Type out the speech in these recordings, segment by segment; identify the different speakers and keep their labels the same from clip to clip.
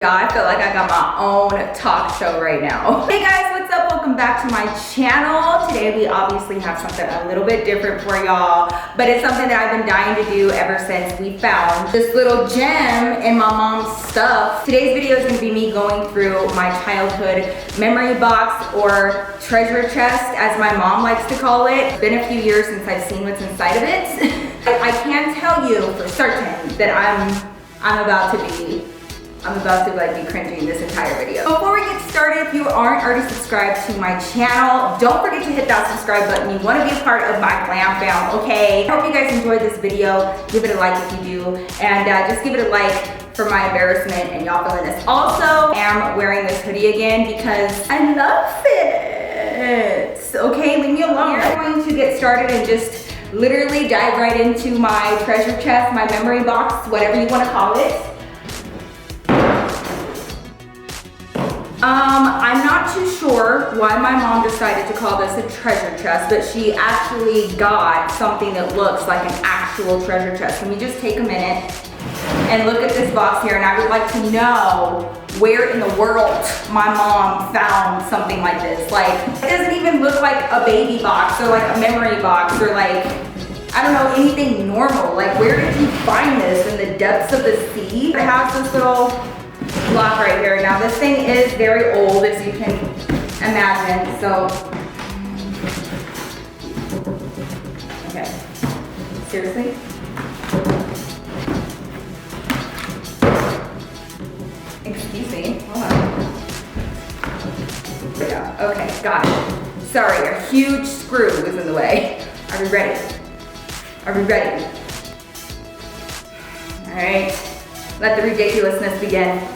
Speaker 1: Y'all, I feel like I got my own talk show right now. Hey guys, what's up? Welcome back to my channel. Today we obviously have something a little bit different for y'all, but it's something that I've been dying to do ever since we found this little gem in my mom's stuff. Today's video is gonna be me going through my childhood memory box or treasure chest, as my mom likes to call it. It's been a few years since I've seen what's inside of it. I can tell you for certain that I'm about to be cringing this entire video. Before we get started, if you aren't already subscribed to my channel, don't forget to hit that subscribe button. You want to be a part of my glam fam, okay? I hope you guys enjoyed this video. Give it a like if you do, and just give it a like for my embarrassment and y'all feeling this. Also, I am wearing this hoodie again because I love it. Okay, leave me alone. We're going to get started and just literally dive right into my treasure chest, my memory box, whatever you want to call it. I'm not too sure why my mom decided to call this a treasure chest, but she actually got something that looks like an actual treasure chest. Let me just take a minute and look at this box here, and I would like to know where in the world my mom found something like this. Like, it doesn't even look like a baby box or like a memory box or like, I don't know, anything normal. Like, where did you find this in the depths of the sea? It has this little block right here. Now this thing is very old, as you can imagine, so okay, seriously? Excuse me, hold on. There we go. Okay, got it. Sorry, a huge screw was in the way. Are we ready? Are we ready? All right. Let the ridiculousness begin.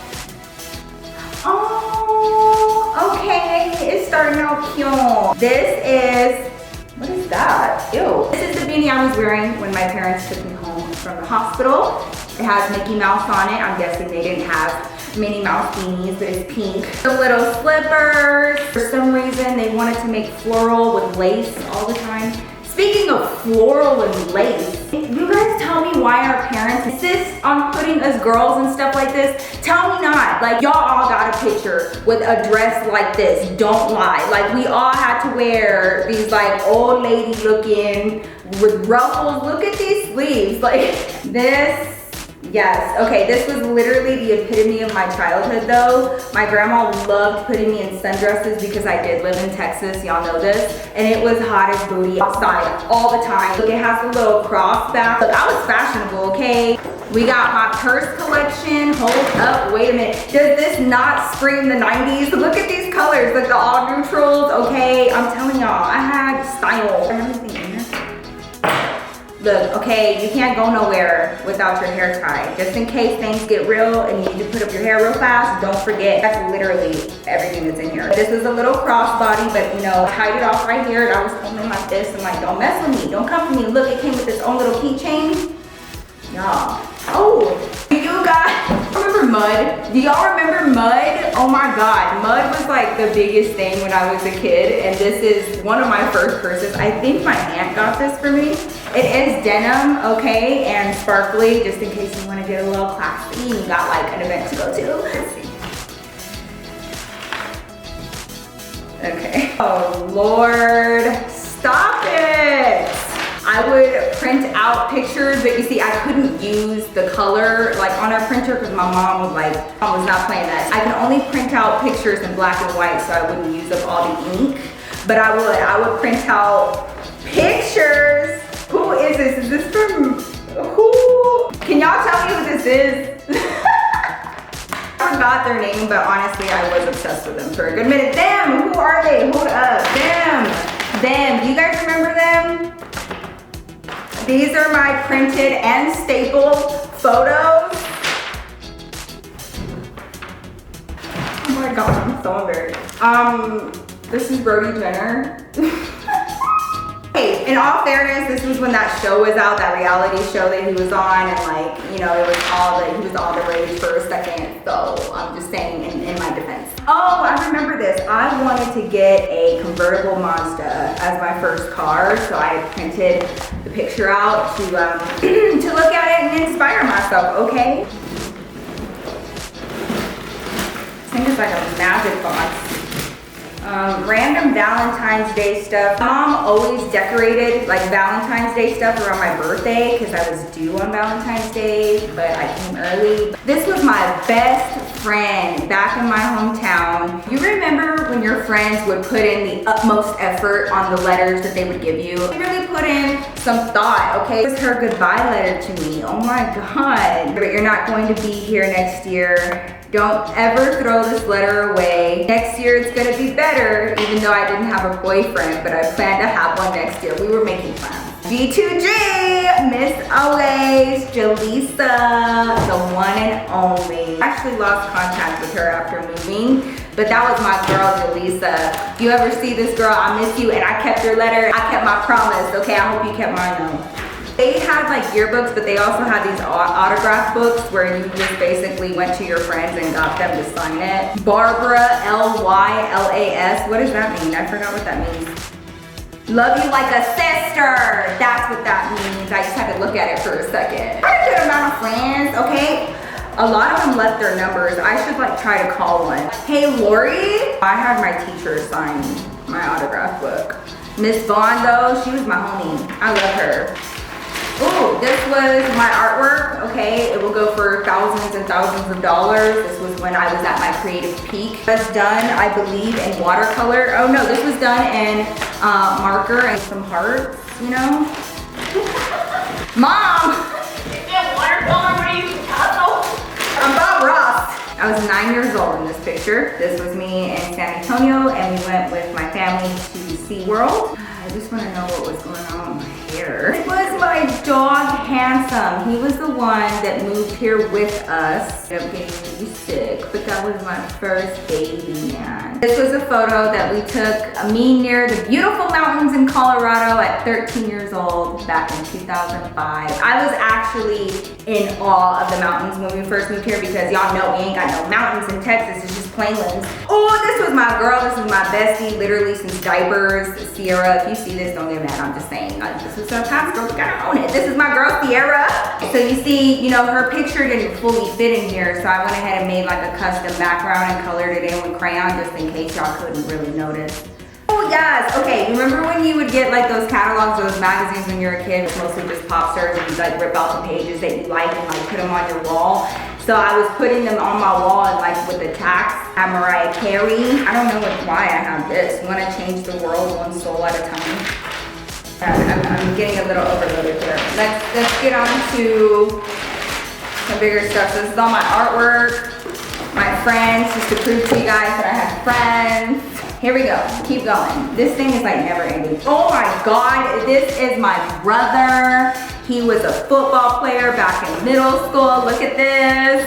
Speaker 1: Oh, okay, it's starting out cute. This is, what is that? Ew. This is the beanie I was wearing when my parents took me home from the hospital. It has Mickey Mouse on it. I'm guessing they didn't have Minnie Mouse beanies, but it's pink. The little slippers. For some reason, they wanted to make floral with lace all the time. Speaking of floral and lace, you guys tell me why our parents insist on putting us girls and stuff like this. Tell me not. Like, y'all all got a picture with a dress like this. Don't lie. Like, we all had to wear these like old lady looking with ruffles. Look at these sleeves. Like this. Yes, okay, this was literally the epitome of my childhood though. My grandma loved putting me in sundresses because I did live in Texas, y'all know this, and it was hot as booty outside all the time. Look, it has a little cross back. Look, I was fashionable, okay? We got my purse collection. Hold up, wait a minute. Does this not scream the 90s? Look at these colors, like the all neutrals, okay? I'm telling y'all, I had style. I have anything in here? Look, okay, you can't go nowhere without your hair tied. Just in case things get real and you need to put up your hair real fast, don't forget, that's literally everything that's in here. This is a little crossbody, but you know, I tied it off right here and I was holding like this and like, don't mess with me, don't come for me. Look, it came with its own little keychain. Y'all, oh, do you guys remember mud? Do y'all remember mud? Oh my God, mud was like the biggest thing when I was a kid, and this is one of my first purses. I think my aunt got this for me. It is denim, okay, and sparkly, just in case you want to get a little classy and you got like an event to go to. Let's see. Okay. Oh Lord, stop it. I would print out pictures, but you see, I couldn't use the color like on our printer because my mom was like, I was not playing that. I can only print out pictures in black and white, so I wouldn't use up all the ink, but I would print out pictures. Who is this? Is this from, who? Can y'all tell me who this is? I forgot their name, but honestly, I was obsessed with them for a good minute. Them, who are they? Hold up, them. Do you guys remember them? These are my printed and stapled photos. Oh my God, I'm so embarrassed. This is Brody Jenner. Hey, in all fairness, this was when that show was out, that reality show that he was on, and like, you know, it was he was all the rage for a second, so I'm just saying in my defense. Oh, I remember this. I wanted to get a convertible Mazda as my first car, so I printed the picture out to look at it and inspire myself, okay? think it's like a magic box. Random Valentine's Day stuff. My mom always decorated like Valentine's Day stuff around my birthday because I was due on Valentine's Day, but I came early. This was my best friend back in my hometown. You remember when your friends would put in the utmost effort on the letters that they would give you? They really put in some thought, okay? It was her goodbye letter to me. Oh my God. But you're not going to be here next year. Don't ever throw this letter away. Next year it's gonna be better, even though I didn't have a boyfriend, but I plan to have one next year. We were making plans. G2G, Miss Always, Jaleesa, the one and only. I actually lost contact with her after moving, but that was my girl, Jaleesa. If you ever see this girl, I miss you, and I kept your letter. I kept my promise, okay? I hope you kept mine though. They had like yearbooks, but they also had these autograph books where you just basically went to your friends and got them to sign it. Barbara, Lylas. What does that mean? I forgot what that means. Love you like a sister. That's what that means. I just had to look at it for a second. I had a good amount of friends, okay? A lot of them left their numbers. I should like try to call one. Hey, Lori. I had my teacher sign my autograph book. Miss Vaughn though, she was my homie. I love her. Ooh, this was my artwork, okay? It will go for thousands and thousands of dollars. This was when I was at my creative peak. It was done, I believe, in watercolor. Oh no, this was done in marker and some hearts, you know? Mom! Is that watercolor? What are you, Picasso? I'm Bob Ross. I was 9 years old in this picture. This was me in San Antonio, and we went with my family to SeaWorld. I just want to know what was going on with my hair. It was my dog, Handsome. He was the one that moved here with us. I'm getting really sick, but that was my first baby, man. This was a photo that we took of me near the beautiful mountains in Colorado at 13 years old back in 2005. I was actually in awe of the mountains when we first moved here because y'all know we ain't got no mountains in Texas. It's just plainlands. Oh, this was my girl. This was my bestie, literally since diapers. Sierra, if you see this, don't get mad. I'm just saying. This is our past girl. We gotta own it. This is my girl, Sierra. So you see, you know, her picture didn't fully fit in here, so I went ahead and made like a custom background and colored it in with crayon just in case y'all couldn't really notice. Oh yes, okay, remember when you would get like those catalogs, those magazines when you were a kid, mostly just pop stars, and you like rip out the pages that you like and like put them on your wall? So I was putting them on my wall and like with the tax at Mariah Carey. I don't know why I have this. Want to change the world one soul at a time. I'm getting a little overloaded here. Let's get on to some bigger stuff. So this is all my artwork, my friends, just to prove to you guys that I have friends. Here we go, keep going. This thing is like never ending. Oh my God, this is my brother. He was a football player back in middle school. Look at this.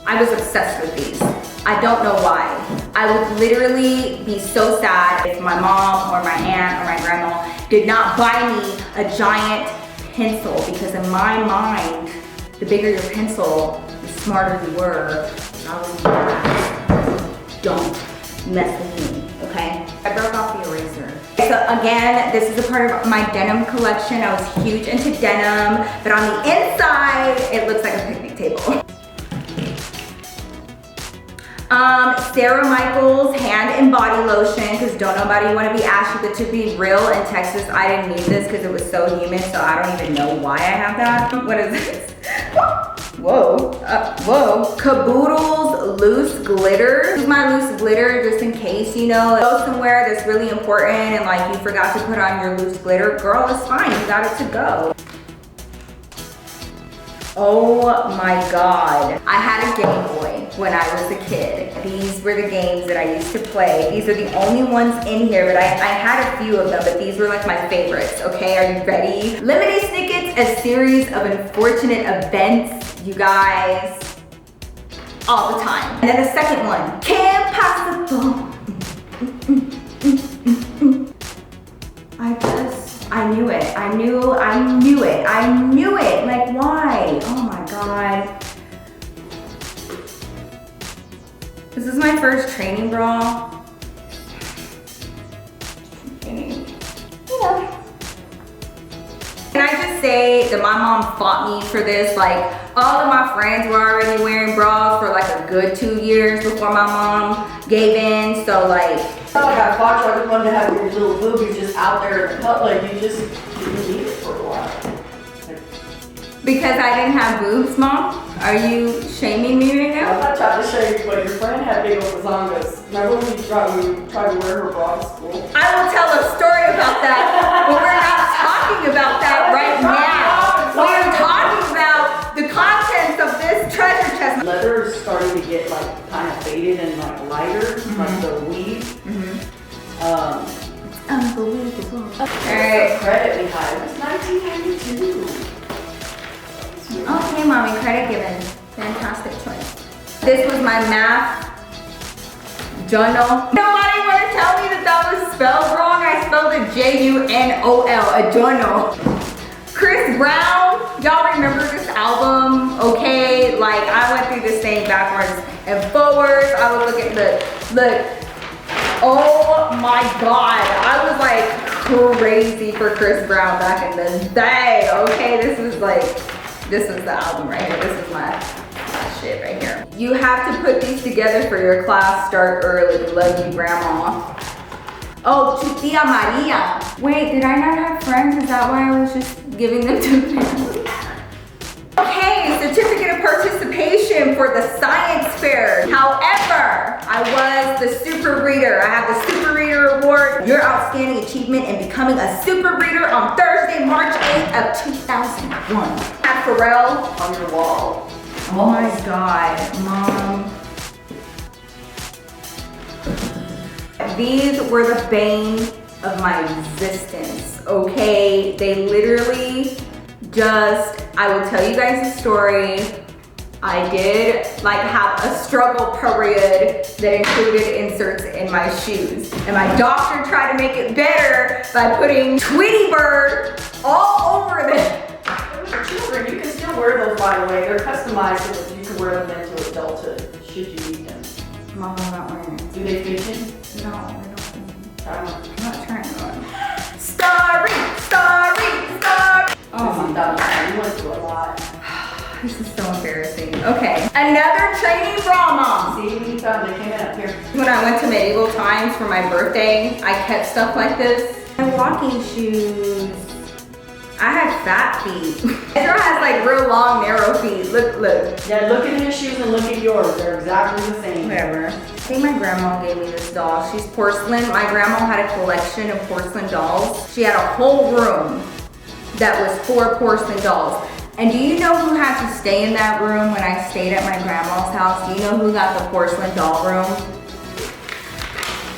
Speaker 1: I was obsessed with these. I don't know why. I would literally be so sad if my mom or my aunt or my grandma did not buy me a giant pencil, because in my mind, the bigger your pencil, the smarter you were. I was like, don't mess with me, okay? I broke off the eraser. So again, this is a part of my denim collection. I was huge into denim, but on the inside, it looks like a picnic table. Sarah Michaels hand and body lotion, because don't nobody want to be ashy, but to be real, in Texas, I didn't need this because it was so humid, so I don't even know why I have that. What is this? Whoa, whoa. Caboodle's loose glitter. This is my loose glitter just in case, you know, go somewhere that's really important and like you forgot to put on your loose glitter. Girl, it's fine, you got it to go. Oh my God. I had a Game Boy when I was a kid. These were the games that I used to play. These are the only ones in here, but I had a few of them, but these were like my favorites, okay? Are you ready? Lemony Snicket's A Series of Unfortunate Events, you guys, all the time. And then the second one, Kim Possible. I knew it. I knew it. Like, why? Oh my God. This is my first training bra. You know. Can I just say the and my mom fought me for this. Like, all of my friends were already wearing bras for like a good 2 years before my mom gave in. So like,
Speaker 2: It's not like I fought you, I just wanted to have your little boobies just out there in the public. You just didn't need it for a while.
Speaker 1: because I didn't have boobs, Mom? Are you shaming me right
Speaker 2: I'm
Speaker 1: now?
Speaker 2: not trying to show you, but your friend had big old bazongas. Remember when you tried to wear her bra to school?
Speaker 1: I will tell a story about that, but we're not talking about that right now. We're talking about the contents of this treasure chest.
Speaker 2: Leather is starting to get like kind of faded and like lighter, like the weave.
Speaker 1: Unbelievable.
Speaker 2: Alright, credit we had. It was 1992.
Speaker 1: Okay, Mommy, credit given. Fantastic choice. This was my math journal. Nobody want to tell me that that was spelled wrong. I spelled it J-U-N-O-L, a journal. Chris Brown, y'all remember this album, okay? Like, I went through this thing backwards and forwards. I would look at look. Oh my God, I was like crazy for Chris Brown back in the day, okay? This was the album right here. This is my shit right here. You have to put these together for your class start early. Love you, Grandma. Oh, to Tia Maria. Wait, did I not have friends? Is that why I was just giving them to family? Okay, certificate of participation for the science fair. However, I was the super reader. I have the super reader award. Your outstanding achievement in becoming a super reader on Thursday, March 8th of 2001. At Pharrell
Speaker 2: On your wall.
Speaker 1: oh my God, Mom. These were the bane of my existence, okay? They literally I will tell you guys a story. I did like have a struggle period that included inserts in my shoes. And my doctor tried to make it better by putting Tweety Bird all over them.
Speaker 2: For children, you can still wear those, by the way. They're customized so that you can wear them into adulthood, should you need them.
Speaker 1: Mom, I'm not wearing it.
Speaker 2: Do they fit you?
Speaker 1: No, I don't think so.
Speaker 2: Try them on.
Speaker 1: I'm not trying on. Starry.
Speaker 2: Oh my God, you went through a lot.
Speaker 1: This is so embarrassing. Okay, another training bra, Mom.
Speaker 2: See, when you found they came in up here.
Speaker 1: When I went to medieval times for my birthday, I kept stuff like this. My walking shoes. I had fat feet. Ezra has like real long, narrow feet. Look.
Speaker 2: Yeah, look at his shoes and look at yours. They're exactly the same.
Speaker 1: Whatever. I think my grandma gave me this doll. She's porcelain. My grandma had a collection of porcelain dolls. She had a whole room that was 4 porcelain dolls. And do you know who had to stay in that room when I stayed at my grandma's house? Do you know who got the porcelain doll room?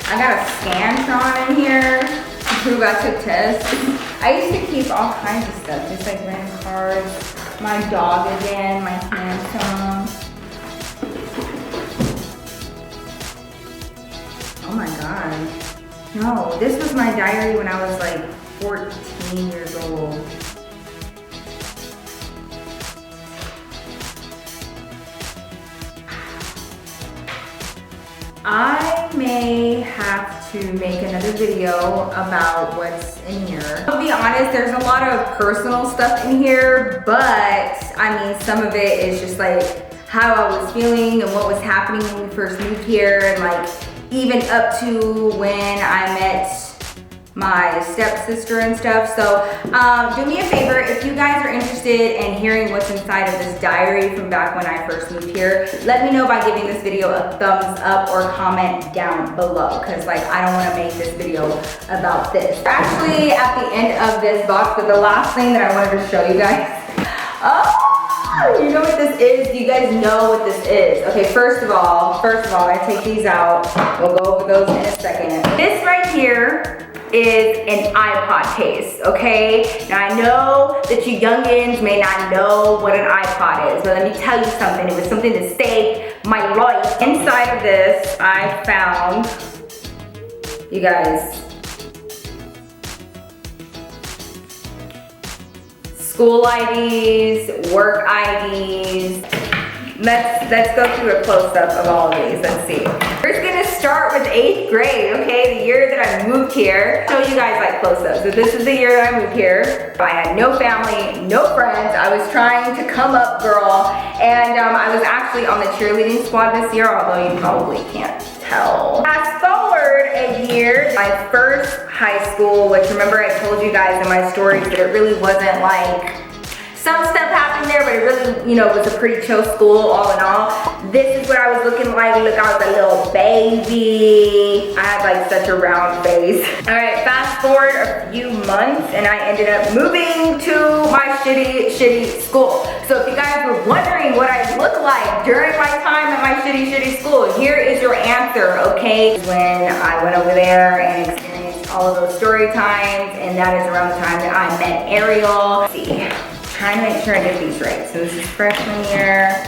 Speaker 1: I got a Scantron in here to prove I took tests. I used to keep all kinds of stuff, just like random cards. My dog again, my Samsung. Oh my God. No, this was my diary when I was like 14 years old. I may have to make another video about what's in here. I'll be honest, there's a lot of personal stuff in here, but I mean, some of it is just like how I was feeling and what was happening when we first moved here, and like even up to when I met my stepsister and stuff. So do me a favor, if you guys are interested in hearing what's inside of this diary from back when I first moved here, let me know by giving this video a thumbs up or comment down below, because like I don't want to make this video about this. We're actually at the end of this box, but the last thing that I wanted to show you guys. Oh, you know what this is? Do you guys know what this is? Okay, first of all, I take these out. We'll go over those in a second. This right here is an iPod case, okay? Now I know that you youngins may not know what an iPod is, but let me tell you something. It was something that saved my life. Inside of this, I found, you guys, school IDs, work IDs. Let's go through a close-up of all of these. Let's see. We're gonna start with 8th grade, okay? The year that I moved here. Show you guys like close up. So this is the year that I moved here. I had no family, no friends. I was trying to come up, girl. And I was actually on the cheerleading squad this year, although you probably can't tell. Fast forward a year, my first high school, which remember I told you guys in my stories that it really wasn't like, some stuff happened there, but it really, you know, was a pretty chill school all in all. This is what I was looking like. Look, I was a little baby. I had like such a round face. All right, fast forward a few months and I ended up moving to my shitty school. So if you guys were wondering what I looked like during my time at my shitty school, here is your answer, okay? When I went over there and experienced all of those story times, and that is around the time that I met Ariel. Let's see. Trying to make sure I get these right. So this is freshman year,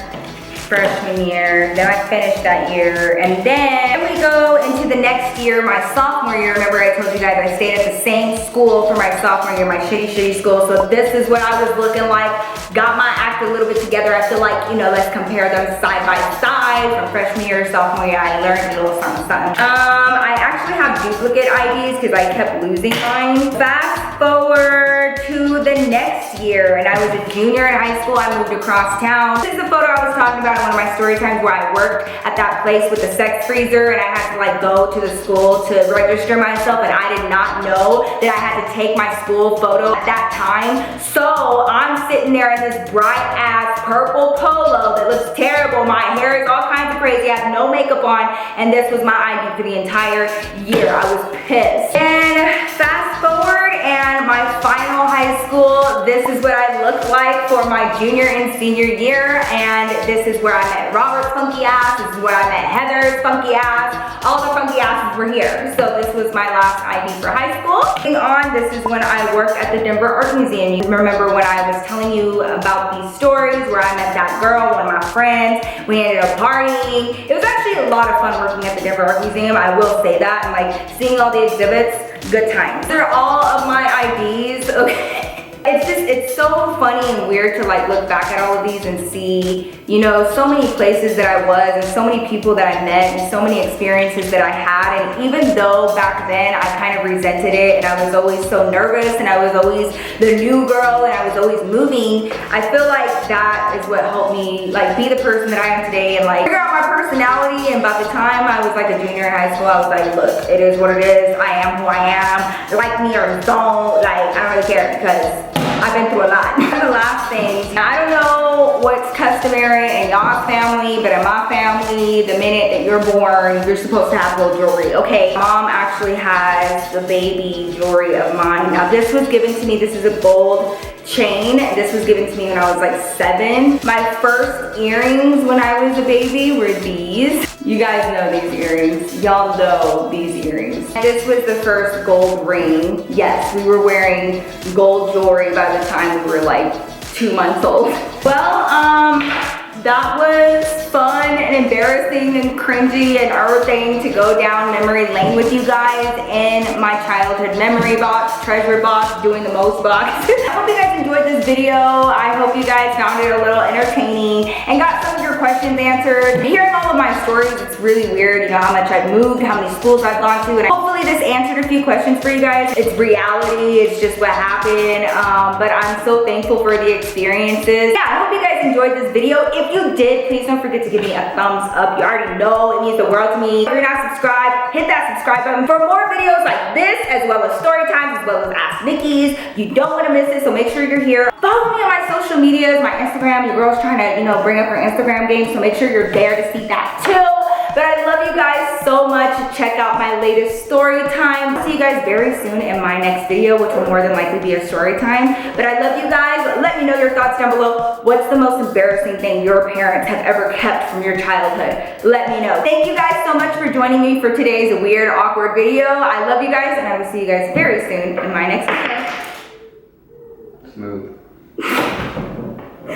Speaker 1: then I finished that year, and then we go into the next year, my sophomore year. Remember I told you guys I stayed at the same school for my sophomore year, my shitty school. So this is what I was looking like. Got my act a little bit together. I feel like, you know, let's compare them side by side. From freshman year to sophomore year, I learned a little something. I actually have duplicate IDs because I kept losing mine. Fast forward to the next year, and I was a junior in high school. I moved across town. This is the photo I was talking about in one of my story times where I worked at that place with the sex freezer, and I had to like go to the school to register myself, and I did not know that I had to take my school photo at that time. So I'm sitting there in this bright ass purple polo that looks terrible. My hair is all kinds of crazy. I have no makeup on, and this was my ID for the entire year. I was pissed. And fast forward, and my final high school, this is what I looked like for my junior and senior year, and this is where I met Robert's funky ass. This is where I met Heather's funky ass. All the funky asses were here. So this was my last ID for high school. Moving on, this is when I worked at the Denver Art Museum. You remember when I was telling you about these stories where I met that girl, one of my friends. We ended up partying. It was actually a lot of fun working at the Denver Art Museum. I will say that. And like seeing all the exhibits, good times. These are all of my IDs, okay? It's so funny and weird to like look back at all of these and see, you know, so many places that I was and so many people that I met and so many experiences that I had. And even though back then I kind of resented it and I was always so nervous and I was always the new girl and I was always moving, I feel like that is what helped me like be the person that I am today and like figure out my personality. And by the time I was like a junior in high school, I was like, look, it is what it is. I am who I am. Like me or don't, like I don't really care because I've been through a lot. The last thing, I don't know what's customary in y'all's family, but in my family, the minute that you're born, you're supposed to have gold jewelry, okay? Mom actually has the baby jewelry of mine. Now this was given to me, this is a gold chain. This was given to me when I was like 7. My first earrings when I was a baby were these. You guys know these earrings. Y'all know these earrings. This was the first gold ring. Yes, we were wearing gold jewelry by the time we were like 2 months old. Well, that was fun and embarrassing and cringy and everything to go down memory lane with you guys in my childhood memory box, treasure box, doing the most box. I hope you guys enjoyed this video. I hope you guys found it a little entertaining and got some of your questions answered. Hearing all of my stories, it's really weird, you know, how much I've moved, how many schools I've gone to, and hopefully this answered a few questions for you guys. It's reality, it's just what happened, but I'm so thankful for the experiences. Yeah, I hope you guys enjoyed this video. If you did, please don't forget to give me a thumbs up. You already know it means the world to me. If you're not subscribed, hit that subscribe button for more videos like this, as well as story times, as well as Ask Nikki's. You don't want to miss it, so make sure you're here. Follow me on my social medias, my Instagram. Your girl's trying to, you know, bring up her Instagram game, so make sure you're there to see that too. But I love you guys so much. Check out my latest story time. See you guys very soon in my next video, which will more than likely be a story time. But I love you guys. Let me know your thoughts down below. What's the most embarrassing thing your parents have ever kept from your childhood? Let me know. Thank you guys so much for joining me for today's weird, awkward video. I love you guys, and I will see you guys very soon in my next video.
Speaker 3: Smooth.